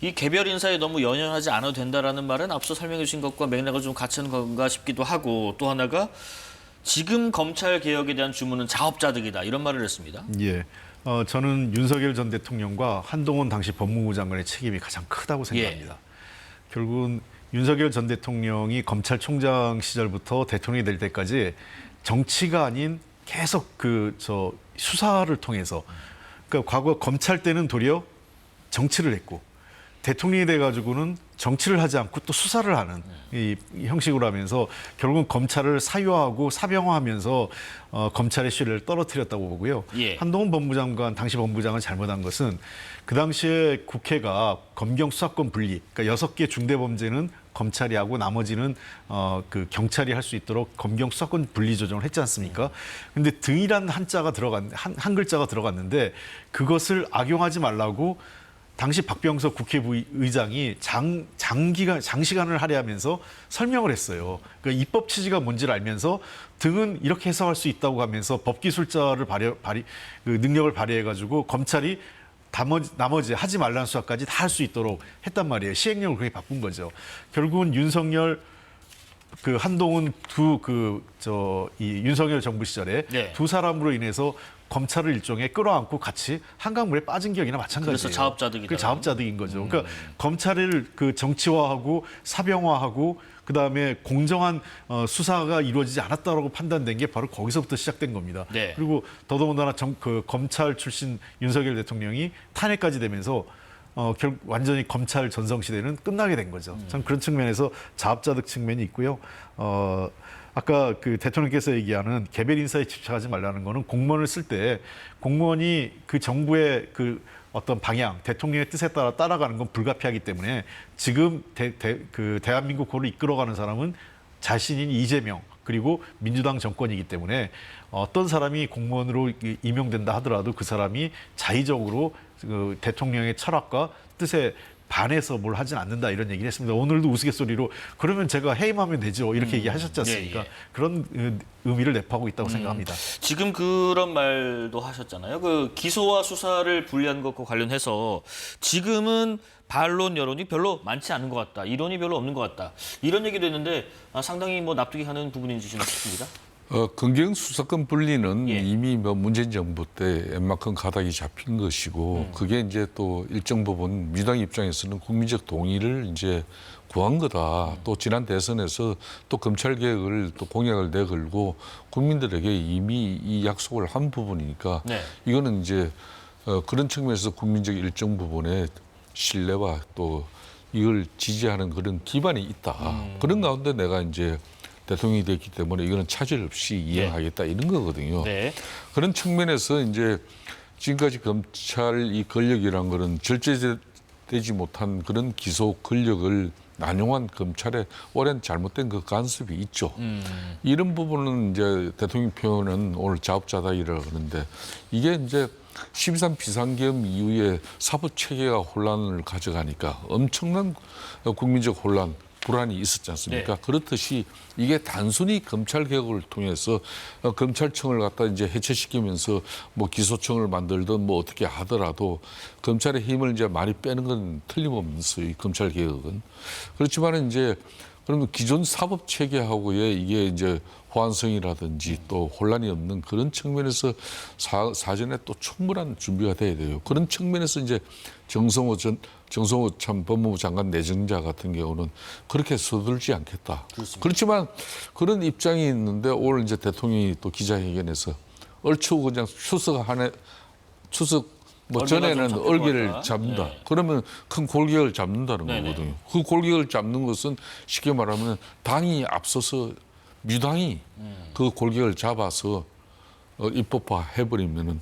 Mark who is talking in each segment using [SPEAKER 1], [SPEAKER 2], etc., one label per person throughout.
[SPEAKER 1] 이 개별 인사에 너무 연연하지 않아도 된다라는 말은 앞서 설명해 주신 것과 맥락을 좀 같이 하는 건가 싶기도 하고 또 하나가 지금 검찰 개혁에 대한 주문은 자업자득이다 이런 말을 했습니다.
[SPEAKER 2] 예. 저는 윤석열 전 대통령과 한동훈 당시 법무부 장관의 책임이 가장 크다고 생각합니다. 결국은 윤석열 전 대통령이 검찰총장 시절부터 대통령이 될 때까지 정치가 아닌 계속 수사를 통해서 그러니까 과거 검찰 때는 도리어 정치를 했고 대통령이 돼가지고는 정치를 하지 않고 또 수사를 하는 이 형식으로 하면서 결국은 검찰을 사유화하고 사병화하면서 검찰의 신뢰를 떨어뜨렸다고 보고요.
[SPEAKER 1] 예.
[SPEAKER 2] 한동훈 법무장관, 당시 법무장관 잘못한 것은 그 당시에 국회가 검경 수사권 분리, 그러니까 6개 중대범죄는 검찰이 하고 나머지는 그 경찰이 할 수 있도록 검경 수사권 분리 조정을 했지 않습니까? 근데 등이란 한 글자가 들어갔는데 그것을 악용하지 말라고 당시 박병석 국회의장이 장시간을 할애하면서 설명을 했어요. 그러니까 입법 취지가 뭔지를 알면서 등은 이렇게 해석할 수 있다고 하면서 법기술자를 그 능력을 발휘해가지고 검찰이 나머지 하지 말라는 수사까지 다 할 수 있도록 했단 말이에요. 시행령을 그렇게 바꾼 거죠. 결국은 윤석열 한동훈 이 윤석열 정부 시절에
[SPEAKER 1] 네.
[SPEAKER 2] 두 사람으로 인해서 검찰을 일종의 끌어안고 같이 한강물에 빠진 격이나 마찬가지예요.
[SPEAKER 1] 그래서 자업자득이다.
[SPEAKER 2] 그 자업자득인 거죠. 그러니까 검찰을 정치화하고 사병화하고 그다음에 공정한 수사가 이루어지지 않았다라고 판단된 게 바로 거기서부터 시작된 겁니다.
[SPEAKER 1] 네.
[SPEAKER 2] 그리고 더더군다나 검찰 출신 윤석열 대통령이 탄핵까지 되면서 결국 완전히 검찰 전성 시대는 끝나게 된 거죠. 참 그런 측면에서 자업자득 측면이 있고요. 아까 대통령께서 얘기하는 개별 인사에 집착하지 말라는 거는 공무원을 쓸 때 공무원이 그 정부의 어떤 방향, 대통령의 뜻에 따라 따라가는 건 불가피하기 때문에 지금 대한민국 고를 이끌어가는 사람은 자신인 이재명 그리고 민주당 정권이기 때문에 어떤 사람이 공무원으로 임용된다 하더라도 그 사람이 자의적으로 대통령의 철학과 뜻에 반해서 뭘 하진 않는다 이런 얘기를 했습니다. 오늘도 우스갯소리로 그러면 제가 해임하면 되죠 이렇게 얘기하셨지 않습니까?
[SPEAKER 1] 예.
[SPEAKER 2] 그런 의미를 내포하고 있다고 생각합니다.
[SPEAKER 1] 지금 그런 말도 하셨잖아요. 기소와 수사를 분리한 것과 관련해서 지금은 반론 여론이 별로 많지 않은 것 같다. 이론이 별로 없는 것 같다. 이런 얘기도 했는데 상당히 납득이 가는 부분인지 싶습니다.
[SPEAKER 3] 검경 수사권 분리는
[SPEAKER 1] 예.
[SPEAKER 3] 이미 문재인 정부 때 웬만큼 가닥이 잡힌 것이고 그게 이제 또 일정 부분 민주당 입장에서는 국민적 동의를 이제 구한 거다. 또 지난 대선에서 또 검찰 개혁을 또 공약을 내걸고 국민들에게 이미 이 약속을 한 부분이니까
[SPEAKER 1] 네.
[SPEAKER 3] 이거는 이제 그런 측면에서 국민적 일정 부분의 신뢰와 또 이걸 지지하는 그런 기반이 있다. 그런 가운데 내가 이제 대통령이 됐기 때문에 이거는 차질 없이 이행하겠다 이런 거거든요.
[SPEAKER 1] 네.
[SPEAKER 3] 그런 측면에서 이제 지금까지 검찰 이 권력이란 거는 절제되지 못한 그런 기소 권력을 난용한 검찰의 오랜 잘못된 그 간섭이 있죠. 이런 부분은 이제 대통령 표현은 오늘 자업자득이라고 그러는데 이게 이제 12.3 비상계엄 이후에 사법 체계가 혼란을 가져가니까 엄청난 국민적 혼란, 불안이 있었지 않습니까?
[SPEAKER 1] 네.
[SPEAKER 3] 그렇듯이 이게 단순히 검찰 개혁을 통해서 검찰청을 갖다 이제 해체시키면서 기소청을 만들든 어떻게 하더라도 검찰의 힘을 이제 많이 빼는 건 틀림없어요. 이 검찰 개혁은. 그렇지만은 이제 그러면 기존 사법 체계하고의 이게 이제 호환성이라든지 또 혼란이 없는 그런 측면에서 사전에 또 충분한 준비가 돼야 돼요. 그런 측면에서 이제 정성호 참 법무부 장관 내정자 같은 경우는 그렇게 서둘지 않겠다.
[SPEAKER 1] 그렇습니다.
[SPEAKER 3] 그렇지만 그런 입장이 있는데 오늘 이제 대통령이 또 기자회견에서 얼추 그냥 추석 전에는
[SPEAKER 1] 잡힐
[SPEAKER 3] 얼개를
[SPEAKER 1] 것 같다.
[SPEAKER 3] 잡는다.
[SPEAKER 1] 네.
[SPEAKER 3] 그러면 큰 골격을 잡는다는
[SPEAKER 1] 네네.
[SPEAKER 3] 거거든요. 그 골격을 잡는 것은 쉽게 말하면 당이 앞서서 민주당이 그 골격을 잡아서 입법화 해버리면은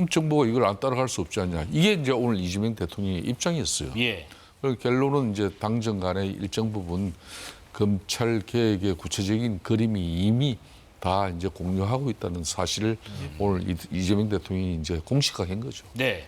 [SPEAKER 3] 정부가 이걸 안 따라갈 수 없지 않냐. 이게 이제 오늘 이재명 대통령의 입장이었어요.
[SPEAKER 1] 예.
[SPEAKER 3] 그리고 결론은 이제 당정 간의 일정 부분 검찰 개혁의 구체적인 그림이 이미 다 이제 공유하고 있다는 사실을 오늘 이재명 대통령이 이제 공식화한 거죠.
[SPEAKER 1] 네.